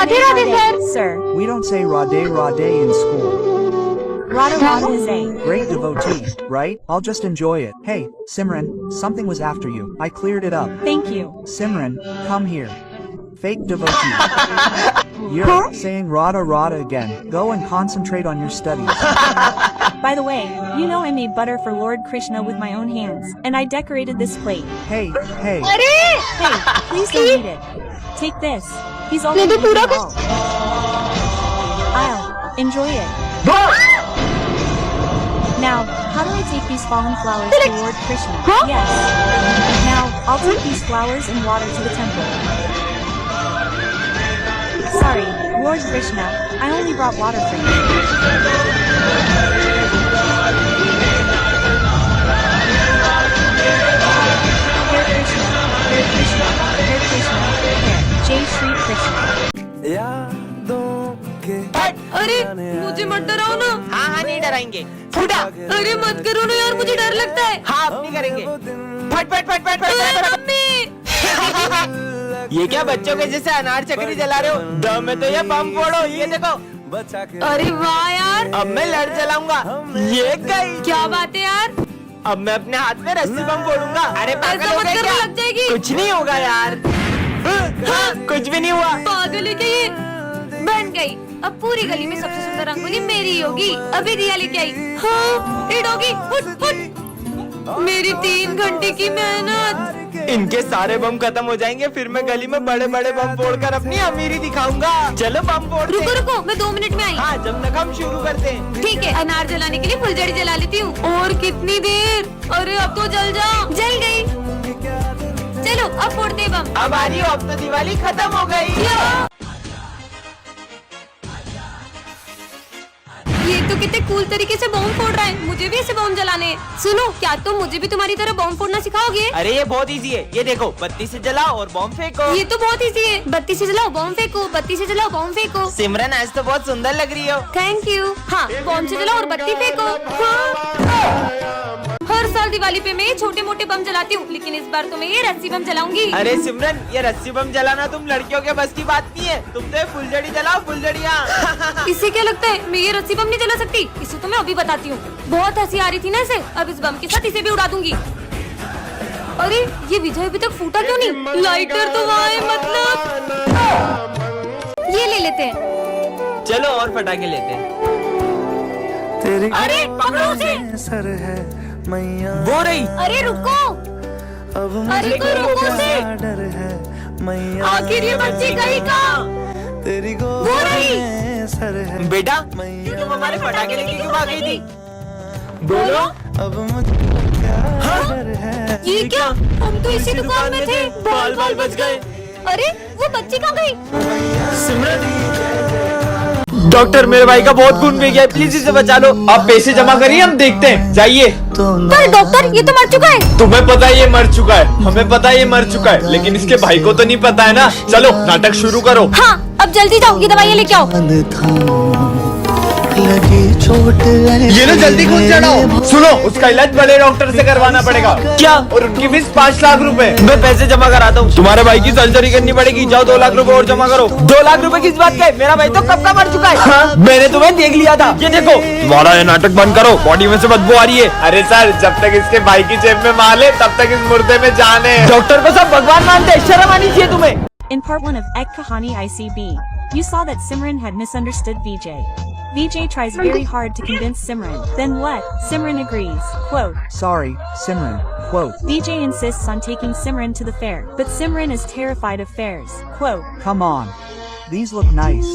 Radhe Radhe, sir. We don't say Radhe Radhe in school. Radha Radha is a Great devotee, right? I'll just enjoy it. Hey, Simran, something was after you. I cleared it up. thank you. Simran, come here. Fake devotee. You're saying Radha Radha again. Go and concentrate on your studies. By the way, you know I made butter for Lord Krishna with my own hands, and I decorated this plate. Hey, hey. Hey, please don't eat it. Take this. He's already नहीं तो पूरा eaten it all. I'll enjoy it. Now, how do I take these fallen flowers to Lord Krishna? Huh? Yes. Now, I'll take these flowers and water to the temple. Sorry, Lord Krishna, I only brought water for you. Hare Krishna, Hare Krishna, Hare Krishna, Hare Jai Shri Krishna. अरे मुझे मत डराओ ना। हाँ हाँ नहीं डराएंगे। फूटा। अरे मत करो ना यार, मुझे डर लगता है। हाँ अब नहीं करेंगे। फट फट फट फट फट। मम्मी। ये क्या बच्चों के जैसे अनार चक्री जला रहे हो? दम में तो ये बम फोड़ो, ये देखो। अरे वाह यार। अब मैं लड़ जलाऊंगा। ये गई। क्या बात है यार। अब मैं अपने हाथ में रस्सी बम फोड़ूंगा। अरे पागल ऐसा हो मत गए करना, क्या? लग जाएगी। कुछ नहीं होगा यार। हाँ, कुछ भी नहीं हुआ। पागल है क्या ये? बन गई। अब पूरी गली में सबसे सुंदर रंगोली मेरी होगी। अभी दिया लेके आई। हाँ, ये डॉगी, फुट फुट। मेरी 3 घंटे की मेहनत। इनके सारे बम खत्म हो जाएंगे, फिर मैं गली में बड़े बड़े बम फोड़कर अपनी अमीरी दिखाऊंगा। चलो बम फोड़ते हैं। रुको रुको, मैं 2 मिनट में आई। हाँ, जब तक हम शुरू करते हैं। ठीक है, अनार जलाने के लिए फुलझड़ी जला लेती हूँ। और कितनी देर? अरे अब तो जल जाओ। जल गई। चलो अब फोड़ते हैं बम। अब आ रही हो, अब तो दिवाली खत्म हो गई। ये तो कितने कूल तरीके से बम फोड़ रहा है। मुझे भी ऐसे बम जलाने हैं। सुनो, क्या तुम मुझे भी तुम्हारी तरह बम फोड़ना सिखाओगे? अरे ये बहुत इजी है। ये देखो, बत्ती से जलाओ और बम फेंको। ये तो बहुत इजी है। बत्ती से जलाओ बम फेंको, बत्ती से जलाओ बम फेंको। सिमरन आज तो बहुत सुंदर लग रही हो। Thank you. हाँ, बम से जलाओ और बत्ती फेंको। हाँ। हर साल दिवाली पे मैं ये छोटे मोटे बम जलाती हूँ, लेकिन इस बार तो मैं ये रस्सी बम जलाऊंगी। अरे सिमरन, ये रस्सी बम जलाना तुम लड़कियों के बस की बात नहीं है। तुम तो फुलझड़ी जलाओ, फुलझड़ियाँ। इससे क्या लगता है मैं ये रस्सी बम नहीं जला सकती? इसे तो मैं अभी बताती हूँ। बहुत हंसी आ रही थी ना इसे, अब इस बम के साथ इसे भी उड़ा दूंगी। अरे ये विजय अभी तक फूटा क्यों नहीं? लाइटर तो वहाँ है, मतलब ये ले लेते हैं। चलो और पटाखे लेते हैं। अरे पकड़ो उसे। सर है मैया वो रही। अरे रुको। अब अरे तो रुको उसे। डर है मैया आखिर ये बच्ची गई कहाँ? तेरी वो गोद रही। में सर है बेटा, मैया तुम हमारे पटाखे लेके क्यों भाग गई थी? बोलो। अब मुझे क्या डर है। ये क्या? हम तो इसी दुकान में थे। बाल बाल बच गए। अरे वो बच्ची कहाँ गई? डॉक्टर, मेरे भाई का बहुत खून बह गया है, प्लीज इसे बचा लो। आप पैसे जमा करिए, हम देखते हैं। जाइए। पर डॉक्टर, ये तो मर चुका है। तुम्हें पता है ये मर चुका है, हमें पता है ये मर चुका है, लेकिन इसके भाई को तो नहीं पता है ना। चलो नाटक शुरू करो। हाँ, अब जल्दी जाओ, ये दवाइयाँ लेके आओ। बंद था लगी चोट ये ना जल्दी खून चढ़ाओ। सुनो, उसका इलाज बड़े डॉक्टर से करवाना पड़ेगा। क्या? और उनकी फीस 5 लाख रुपए। मैं पैसे जमा कराता हूँ। तुम्हारे भाई की सर्जरी करनी पड़ेगी। जाओ 2 लाख रुपए और जमा करो। 2 लाख रुपए किस बात का? मेरा भाई तो कब का मर चुका है। हाँ? मैंने तुम्हें देख लिया था। ये देखो। तुम्हारा ये नाटक बंद करो, बॉडी में से बदबू आ रही है। अरे सर, जब तक इसके भाई की जेब में माल है, तब तक इस मुर्दे में जान है। डॉक्टर को सब भगवान मानते हैं, शर्म आनी चाहिए तुम्हें। In part 1 of Ek Kahani ICB, you saw that Simran had misunderstood Vijay. Vijay tries very hard to convince Simran. Then what? Simran agrees. Quote. Sorry, Simran. Quote. Vijay insists on taking Simran to the fair, but Simran is terrified of fairs. Quote. Come on. These look nice.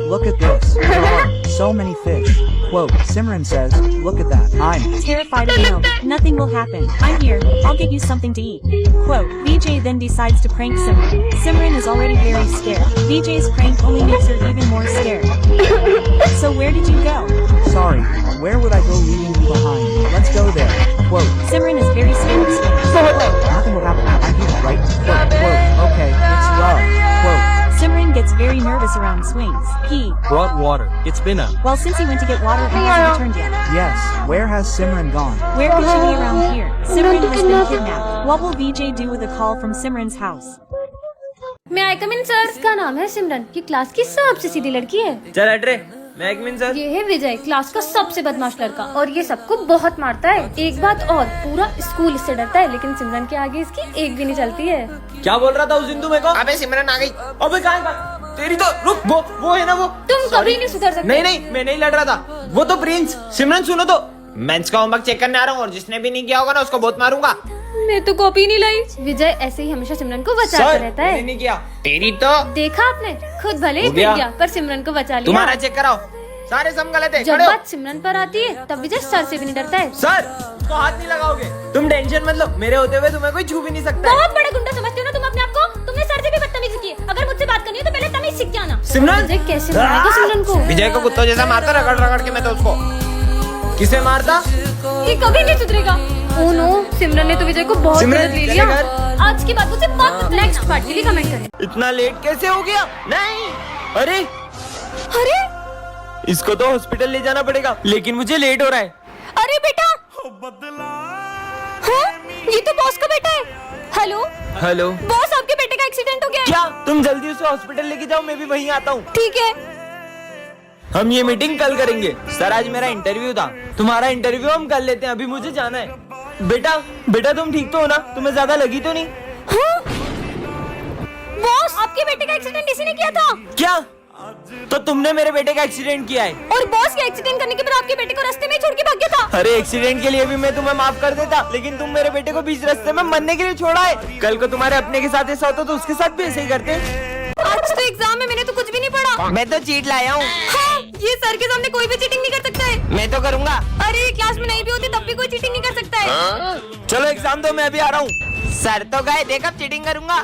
Look at this. There are so many fish. Quote. Simran says, look at that. I'm Terrified of milk. Nothing will happen. I'm here. I'll get you something to eat. Quote. Vijay then decides to prank Simran. Simran is already very scared. Vijay's prank only makes her even more scared. So where did you go? sorry. Where would I go leaving you behind? Let's go there. Quote. Simran is very scared of swings. Nothing will happen. I'm here, right? Quote. Okay. It's love. Quote. Simran gets very nervous around swings. He brought water. It's been a Well, since he went to get water, he hasn't returned yet. Yes. Where has Simran gone? Where could she be around here? Simran has been kidnapped. What will Vijay do with a call from Simran's house? मैं आई कम इन sir. इसका नाम है सिमरन, ये class की सबसे सीधी लड़की है। चल हट रे, मैं एक मिनट सर। ये है विजय, क्लास का सबसे बदमाश लड़का, और ये सबको बहुत मारता है। एक बात और, पूरा स्कूल इससे डरता है, लेकिन सिमरन के आगे इसकी एक भी नहीं चलती है। क्या बोल रहा था उस दिन तू मेरे को? अबे सिमरन आ गई। अबे कहाँ तेरी तो रुक, वो है ना वो। तुम कभी नहीं सुधर सकते। नहीं नहीं, मैं नहीं लड़ रहा था, वो तो प्रिंस। सिमरन सुनो तो, मैं इसका होमवर्क चेक करने आ रहा हूँ, और जिसने भी नहीं किया होगा ना उसको बहुत मारूंगा। मैं तो कॉपी नहीं लाई। विजय ऐसे ही हमेशा सिमरन को बचाता रहता मैंने है। नहीं किया। तेरी तो देखा आपने, खुद भले ही हो गया। पिट गया पर सिमरन को बचा लिया। तुम्हारा चेक कराओ, सारे सम गलत है। जब खड़े हो। बात सिमरन पर आती है तब विजय सर से भी नहीं डरता है। सर तो हाथ नहीं लगाओगे, तुम टेंशन मत लो, मेरे होते हुए तुम्हें कोई छू भी नहीं सकता है। बहुत बड़ा गुंडा समझते हो ना तुम अपने आप को। तुमने सर से भी बदतमीजी की है। अगर मुझसे बात करनी है तो पहले तमीज सीख के आना। सिमरन! विजय कैसे मारेगा सिमरन को? विजय को कुत्तों जैसा मारता रगड़ रगड़ के मैं तो उसको। किसे मारता? ये कभी नहीं सुधरेगा। ओह नो, सिमरन ने तो विजय को बहुत सिमरन, गलत ले लिया। चले घर। आज की बातों से मत नेक्स्ट पार्ट के लिए कमेंट करें। इतना लेट कैसे हो गया? नहीं, अरे अरे इसको तो हॉस्पिटल ले जाना पड़ेगा, लेकिन मुझे लेट हो रहा है। अरे बेटा, हाँ, ये तो बॉस का बेटा है। हेलो हेलो बॉस, आपके बेटे का एक्सीडेंट हो गया है। क्या? तुम जल्दी उसे हॉस्पिटल लेके जाओ, मैं भी वहीं आता हूँ। ठीक है। हम ये मीटिंग कल करेंगे। सर आज मेरा इंटरव्यू था, तुम्हारा इंटरव्यू हम कर लेते हैं, अभी मुझे जाना है। बेटा तुम ठीक तो हो ना? तुम्हें ज्यादा लगी तो नहीं? हाँ? बॉस, आपके बेटे का एक्सीडेंट इसी ने किया था। क्या? तो तुमने मेरे बेटे का एक्सीडेंट किया है? और बॉस के एक्सीडेंट करने के बाद आपके बेटे को रास्ते में ही छोड़ के भाग गया था। अरे एक्सीडेंट के लिए भी मैं तुम्हें माफ कर देता, लेकिन तुम मेरे बेटे को बीच रास्ते में मरने के लिए छोड़ा है। कल को तुम्हारे अपने के साथ ऐसा होता तो उसके साथ भी ऐसे ही करते। आज तो एग्जाम में मैंने तो कुछ भी नहीं पढ़ा। मैं तो चीट लाया हूँ। हाँ, ये सर के सामने कोई भी चीटिंग नहीं कर सकता है। मैं तो करूँगा। अरे क्लास में नहीं भी होती तब भी कोई चीटिंग नहीं कर सकता है। चलो एग्जाम दो, मैं अभी आ रहा हूँ। सर तो गए, देख अब चीटिंग करूंगा।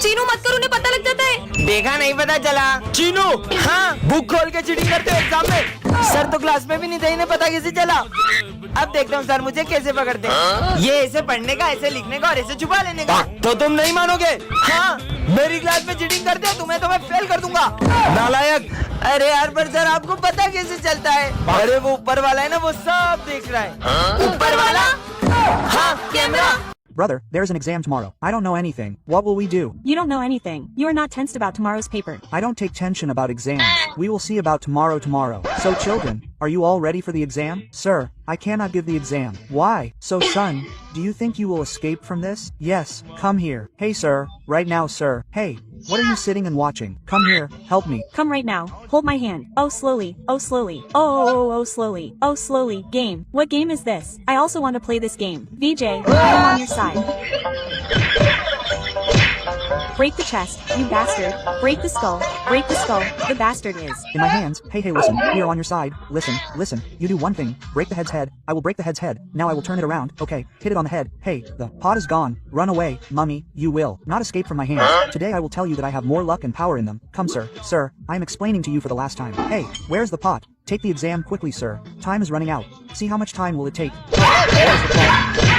चीनू मत करो, उन्हें पता लग जाता है। देखा नहीं पता चला? चीनू, हाँ बुक खोल के चीटिंग करते हो एग्जाम में। सर तो क्लास में भी नहीं थे, इन्हें पता कैसे चला? अब देखता हूँ सर मुझे कैसे पकड़ते हैं। ये ऐसे पढ़ने का, ऐसे लिखने का और ऐसे छुपा लेने का। तो तुम नहीं मानोगे? हाँ, मेरी क्लास में चीटिंग करते हो तुम्हें तो मैं फेल कर दूंगा, नालायक। अरे यार पर सर आपको पता कैसे चलता है? अरे वो ऊपर वाला है ना, वो सब देख रहा है। ऊपर वाला? हाँ, camera. Brother, there's an exam tomorrow. I don't know anything. What will we do? You don't know anything. You are not tensed about tomorrow's paper. I don't take tension about exams. We will see about tomorrow. So children, are you all ready for the exam? Sir, I cannot give the exam. Why? So son, do you think you will escape from this? Yes, come here. Hey sir, right now sir. Hey, what are you sitting and watching? Come here, help me. Come right now. Hold my hand. Oh slowly. Oh slowly. Oh slowly. Oh slowly. Game. What game is this? I also want to play this game. VJ, I am on your side. Break the chest, you bastard. Break the skull. Break the skull. The bastard is. In my hands. Hey, listen. Here on your side. Listen. You do one thing. Break the head's head. I will break the head's head. Now I will turn it around. Okay. Hit it on the head. Hey, the pot is gone. Run away, mummy. You will not escape from my hands. Today I will tell you that I have more luck and power in them. Come, sir. Sir, I am explaining to you for the last time. Hey, where's the pot? Take the exam quickly, sir. Time is running out. See how much time will it take? Where's the pot?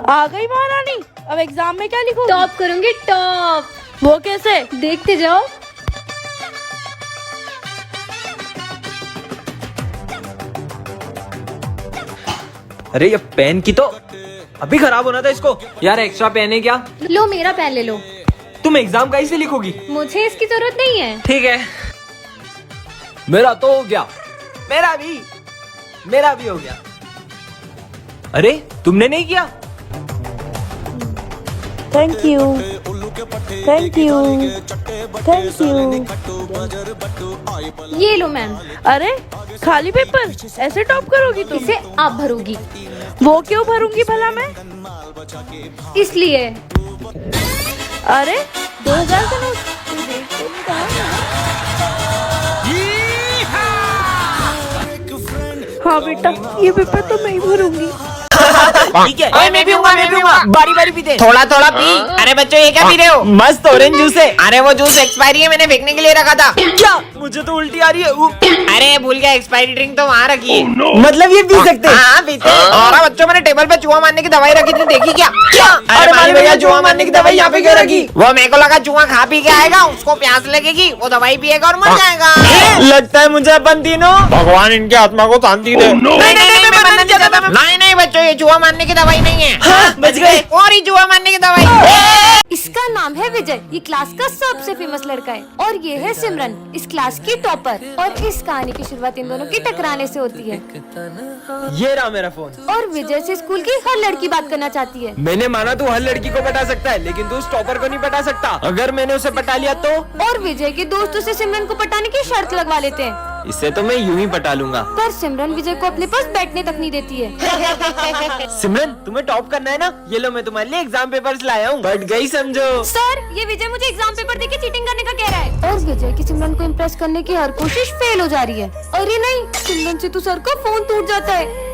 आ गई महारानी। अब exam में क्या लिखोगी? Top करूंगी, top. वो कैसे? देखते जाओ। अरे ये पेन की तो अभी खराब होना था इसको। यार एक्स्ट्रा पेन है क्या? लो मेरा पेन ले लो। तुम एग्जाम कैसे लिखोगी? मुझे इसकी जरूरत नहीं है। ठीक है, मेरा तो हो गया। मेरा भी हो गया। अरे तुमने नहीं किया? Thank you. ये लो मैम। अरे खाली पेपर ऐसे टॉप करोगी तुम? इसे आप भरोगी। वो क्यों भरूंगी भला मैं? इसलिए। अरे 2000 का नोट। तू देख तो नहीं रहा है? हाँ बेटा, ये पेपर तो मैं ही भरूंगी। ठीक है, मैं भी हूँगा। बारी बारी पीते। थोड़ा पी। अरे बच्चों ये क्या पी रहे हो? मस्त ऑरेंज जूस है। अरे वो जूस एक्सपायरी है, मैंने फेंकने के लिए रखा था। क्या? मुझे तो उल्टी आ रही है। अरे भूल गया, एक्सपायरी ड्रिंक तो वहाँ रखी है। मतलब ये पी सकते हैं? हाँ पीते हैं। और बच्चों मैंने टेबल पे चूहा मारने की दवाई रखी थी, देखी क्या? अरे माली भैया, चूहा मारने की दवाई यहाँ पे क्यों रखी? वो मेरे को लगा चूहा खा पी के आएगा, उसको प्यास लगेगी, वो दवाई पिएगा और मर जाएगा। लगता है मुझे अपन तीनों। भगवान इनके आत्मा को शांति दे। नहीं, मैं मरना नहीं चाहता। नहीं नहीं बच्चों, ये जुआ मारने की दवाई नहीं है। हाँ, बच गए। और ही जुआ मारने की दवाई। इसका नाम है विजय, ये क्लास का सबसे फेमस लड़का है। और ये है सिमरन, इस क्लास की टॉपर। और इस कहानी की शुरुआत इन दोनों की टकराने से होती है। ये रहा मेरा फोन। और विजय से स्कूल की हर लड़की बात करना चाहती है। मैंने माना तू हर लड़की को पटा सकता है, लेकिन तू उस टॉपर को नहीं पटा सकता। अगर मैंने उसे पटा लिया तो? और विजय के दोस्त उसे सिमरन को पटाने की शर्त लगवा लेते हैं। इससे तो मैं यूं ही पटा लूंगा। पर सिमरन विजय को अपने पास बैठने तक नहीं देती है। सिमरन, तुम्हें टॉप करना है ना? ये लो, मैं तुम्हारे लिए एग्जाम पेपर्स लाया हूँ। बढ़ गई समझो। सर, ये विजय मुझे एग्जाम पेपर देके चीटिंग करने का कह रहा है। और विजय की सिमरन को इम्प्रेस करने की हर कोशिश फेल हो जा रही है। अरे नहीं, सिमरन से तो सर का फोन टूट जाता है।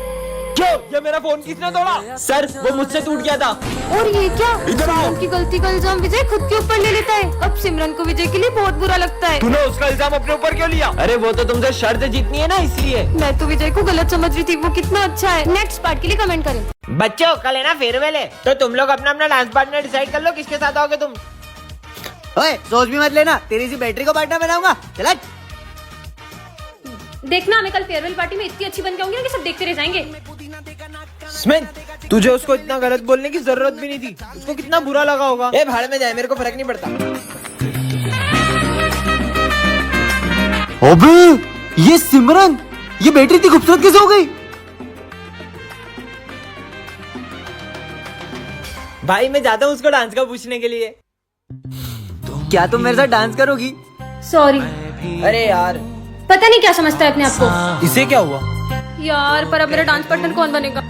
क्यों? ये मेरा फोन किसने तोड़ा? सर, वो मुझसे टूट गया था। और ये क्या? इधर आओ। सिमरन की गलती का इल्जाम विजय खुद के ऊपर ले लेता है। अब सिमरन को विजय के लिए बहुत बुरा लगता है। तूने उसका इल्जाम अपने ऊपर क्यों लिया? अरे वो तो तुमसे शर्त जीतनी है ना, इसलिए। मैं तो विजय को गलत समझ रही थी, वो कितना अच्छा है। नेक्स्ट पार्ट के लिए कमेंट करें। बच्चों, कल है ना फेयरवेल है, तो तुम लोग अपना अपना डांस पार्टनर डिसाइड कर लो, किसके साथ आओगे तुम। ओए, सोच भी मत लेना, तेरी सी बैटरी को पार्टनर बनाऊंगा। चल हट। देखना, मैं कल फेयरवेल पार्टी में इतनी अच्छी बन के आऊंगी कि सब देखते रह जाएंगे। स्मिथ, तुझे उसको इतना गलत बोलने की जरूरत भी नहीं थी। उसको कितना बुरा लगा होगा। ए भाड़ में जाए, मेरे को फर्क नहीं पड़ता। अबे ये सिमरन, ये बैटरी इतनी खूबसूरत कैसे हो गई? भाई मैं जाता हूँ उसको डांस का पूछने के लिए। क्या तुम मेरे साथ डांस करोगी? सॉरी, अरे यार, पता नहीं क्या समझता है अपने आप को। इसे क्या हुआ? यार, पर अब मेरा डांस पार्टनर कौन बनेगा?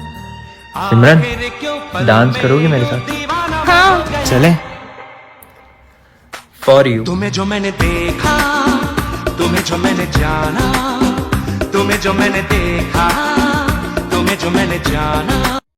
सिमरन, डांस करोगी मेरे साथ? हाँ। चले। For you. तुम्हें जो मैंने देखा, तुम्हें जो मैंने जाना, तुम्हें जो मैंने देखा, तुम्हें जो मैंने जाना।